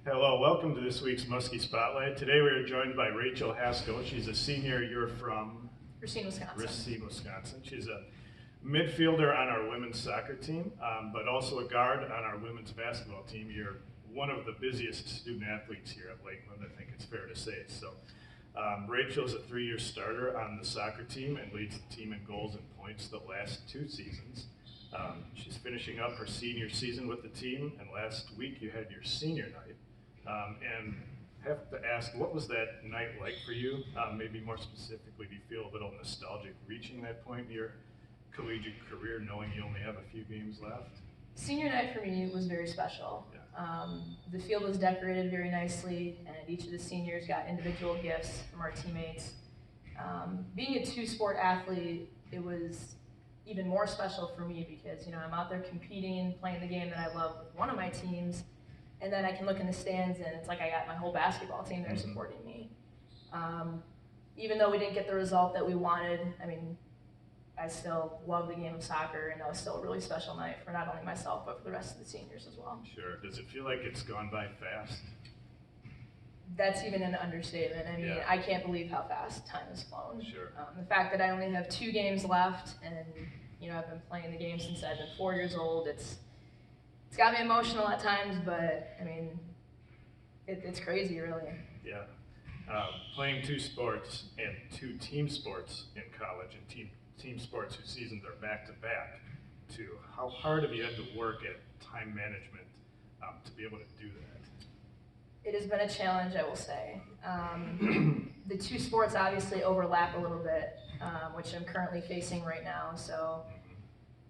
Hello, welcome to this week's Muskie Spotlight. Today we are joined by Rachel Hasko. She's a senior. You're from Racine, Wisconsin. Racine, Wisconsin. She's a midfielder on our women's soccer team, but also a guard on our women's basketball team. You're one of the busiest student athletes here at Lakeland, I think it's fair to say. So, Rachel is a 3-year starter on the soccer team and leads the team in goals and points the last 2 seasons. She's finishing up her senior season with the team, and last week you had your senior night. And have to ask, what was that night like for you? Maybe more specifically, do you feel a little nostalgic reaching that point in your collegiate career, knowing you only have a few games left? Senior night for me was very special. Yeah. The field was decorated very nicely, and each of the seniors got individual gifts from our teammates. Being a 2-sport athlete, it was even more special for me because I'm out there competing, playing the game that I love with one of my teams, and then I can look in the stands and it's like I got my whole basketball team there supporting me. Even though we didn't get the result that we wanted, I still love the game of soccer, and that was still a really special night for not only myself, but for the rest of the seniors as well. Sure. Does it feel like it's gone by fast? That's even an understatement. Yeah. I can't believe how fast time has flown. Sure. The fact that I only have 2 games left, and I've been playing the game since I've been 4 years old. It's got me emotional at times, but it's crazy, really. Yeah. Playing 2 sports and 2 team sports in college, and team sports whose seasons are back-to-back, too. How hard have you had to work at time management to be able to do that? It has been a challenge, I will say. The 2 sports obviously overlap a little bit, which I'm currently facing right now. So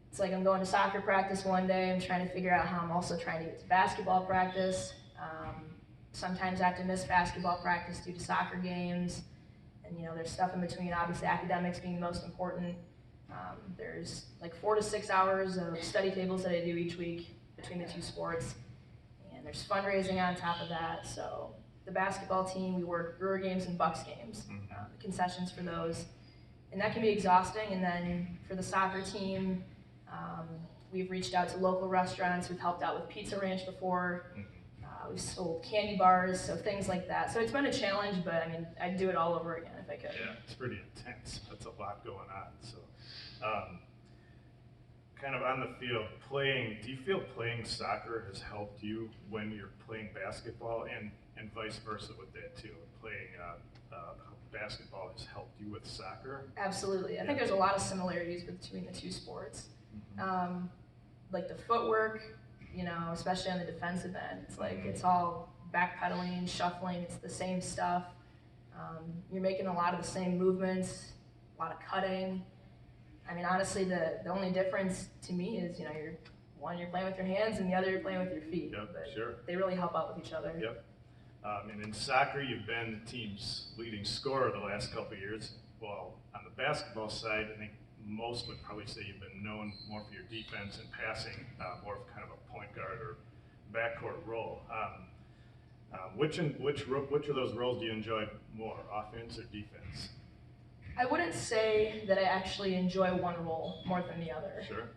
it's like I'm going to soccer practice one day, I'm trying to figure out how I'm also trying to get to basketball practice. Sometimes I have to miss basketball practice due to soccer games. And there's stuff in between, obviously academics being the most important. There's like 4 to 6 hours of study tables that I do each week between the 2 sports. And there's fundraising on top of that. So the basketball team, we work Brewer games and Bucks games, the concessions for those. And that can be exhausting. And then for the soccer team, we've reached out to local restaurants. We've helped out with Pizza Ranch before. We've sold candy bars, so things like that. So it's been a challenge, but I'd do it all over again if I could. Yeah, it's pretty intense. That's a lot going on. So, kind of on the field, do you feel playing soccer has helped you when you're playing basketball, and vice versa with that too? Playing basketball has helped you with soccer? Absolutely. I think there's a lot of similarities between the 2 sports. Like the footwork, especially on the defensive end, it's like it's all backpedaling, shuffling, it's the same stuff. You're making a lot of the same movements, a lot of cutting. Honestly, the only difference to me is, you're playing with your hands, and the other you're playing with your feet. Yep, but sure. They really help out with each other. Yep. And in soccer, you've been the team's leading scorer the last couple of years. Well, on the basketball side, I think most would probably say you've been known more for your defense and passing, more of kind of a point guard or backcourt role. Which of those roles do you enjoy more, offense or defense? I wouldn't say that I actually enjoy one role more than the other. Sure.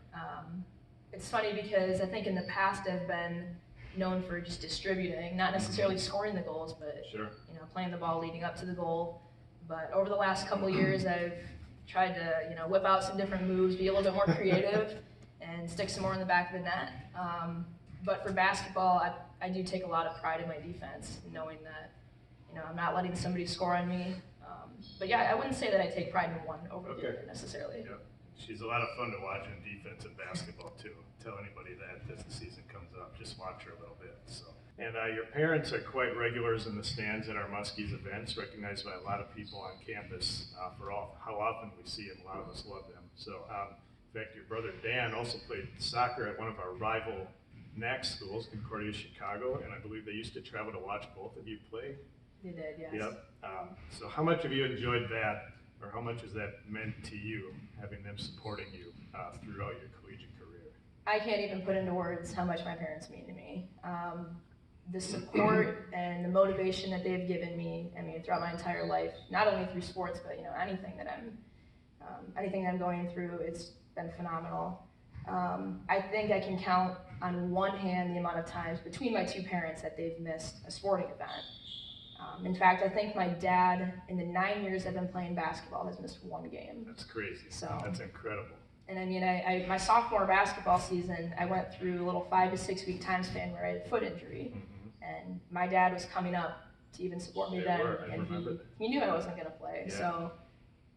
It's funny because I think in the past I've been known for just distributing, not necessarily scoring the goals, but sure. Playing the ball leading up to the goal. But over the last couple of years, I've tried to whip out some different moves, be a little bit more creative, and stick some more in the back of the net. But for basketball, I do take a lot of pride in my defense, knowing that I'm not letting somebody score on me. But yeah, I wouldn't say that I take pride in one over the other necessarily. Yep. She's a lot of fun to watch in defense and basketball too. Tell anybody that as the season comes up, just watch her a little bit. So, and your parents are quite regulars in the stands at our Muskies events, recognized by a lot of people on campus for how often we see them. A lot of us love them. So, in fact, your brother Dan also played soccer at one of our rival NAC schools, Concordia, Chicago, and I believe they used to travel to watch both of you play. They did, yes. Yep. So how much have you enjoyed that, or how much has that meant to you, having them supporting you throughout your collegiate career? I can't even put into words how much my parents mean to me. The support and the motivation that they've given me, throughout my entire life, not only through sports, but anything that I'm going through, it's been phenomenal. I think I can count on one hand the amount of times between my two parents that they've missed a sporting event. In fact, I think my dad, in the 9 years I've been playing basketball, has missed one game. That's crazy. So That's incredible. And I mean, my sophomore basketball season, I went through a little 5 to 6 week time span where I had a foot injury, and my dad was coming up to even support me then, and he knew I wasn't going to play. Yeah. So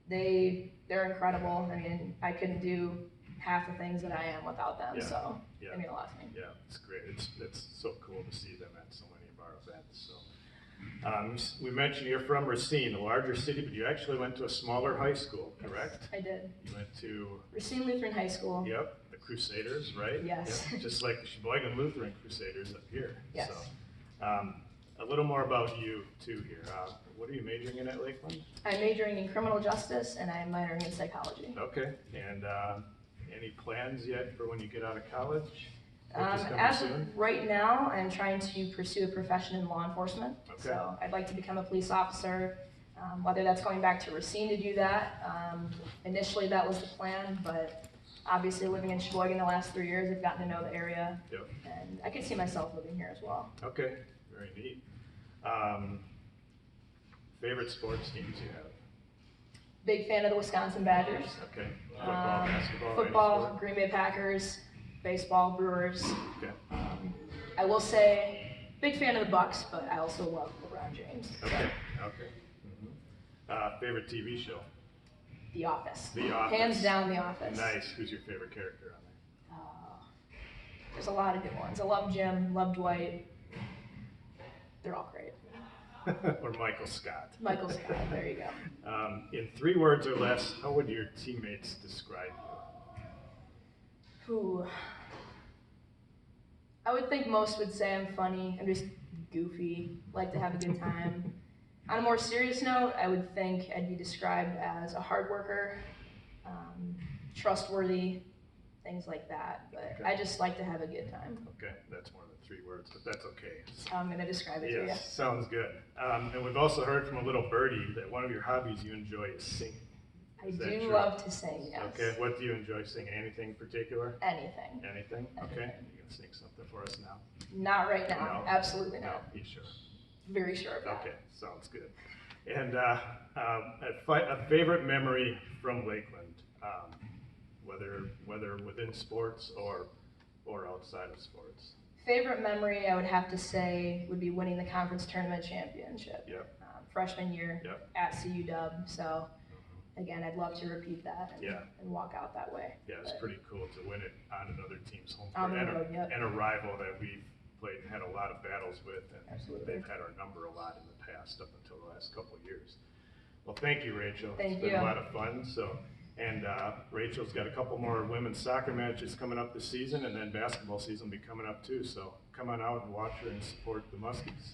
they're incredible. I mean, I couldn't do half the things that I am without them. Yeah. So they mean a lot to me. Yeah, it's great. It's so cool to see them at so many of our events. So. We mentioned you're from Racine, a larger city, but you actually went to a smaller high school, correct? I did. You went to Racine Lutheran High School. Yep, the Crusaders, right? Yes. Yep. Just like the Sheboygan Lutheran Crusaders up here. Yes. So, a little more about you too here. What are you majoring in at Lakeland? I'm majoring in criminal justice, and I'm minoring in psychology. Okay. And any plans yet for when you get out of college? As of right now, I'm trying to pursue a profession in law enforcement. Okay. So I'd like to become a police officer, whether that's going back to Racine to do that. Initially, that was the plan, but obviously living in Sheboygan the last 3 years, I've gotten to know the area. Yep. And I could see myself living here as well. Okay, very neat. Favorite sports teams you have? Big fan of the Wisconsin Badgers. Okay. Football, basketball, football, Green Bay Packers. Baseball, Brewers. Okay. I will say, big fan of the Bucks, but I also love LeBron James. Okay. Okay. Favorite TV show? The Office. The Office. Hands down, The Office. Nice. Who's your favorite character on there? There's a lot of good ones. I love Jim. Love Dwight. They're all great. Or Michael Scott. Michael Scott. There you go. In 3 words or less, how would your teammates describe you? Ooh. I would think most would say I'm funny. I'm just goofy, like to have a good time. On a more serious note, I would think I'd be described as a hard worker, trustworthy, things like that. But okay. I just like to have a good time. Okay, that's more than 3 words, but that's okay. That's how I'm going to describe it to you. Yes, sounds good. And we've also heard from a little birdie that one of your hobbies you enjoy is singing. I do love to sing, yes. Okay, what do you enjoy singing? Anything in particular? Anything. Anything? Okay, you gonna sing something for us now? Not right now, no. Absolutely not. No, you sure? Very sure of that. Okay, sounds good. And a favorite memory from Lakeland, whether within sports or outside of sports? Favorite memory, I would have to say, would be winning the conference tournament championship. Yep. Freshman year at CU Dub, so. Again, I'd love to repeat that and walk out that way. Yeah, it's pretty cool to win it on another team's home court and a rival that we've played and had a lot of battles with, and they've had our number a lot in the past up until the last couple of years. Well, thank you, Rachel. It's been a lot of fun. And Rachel's got a couple more women's soccer matches coming up this season, and then basketball season will be coming up too. So come on out and watch her and support the Muskies.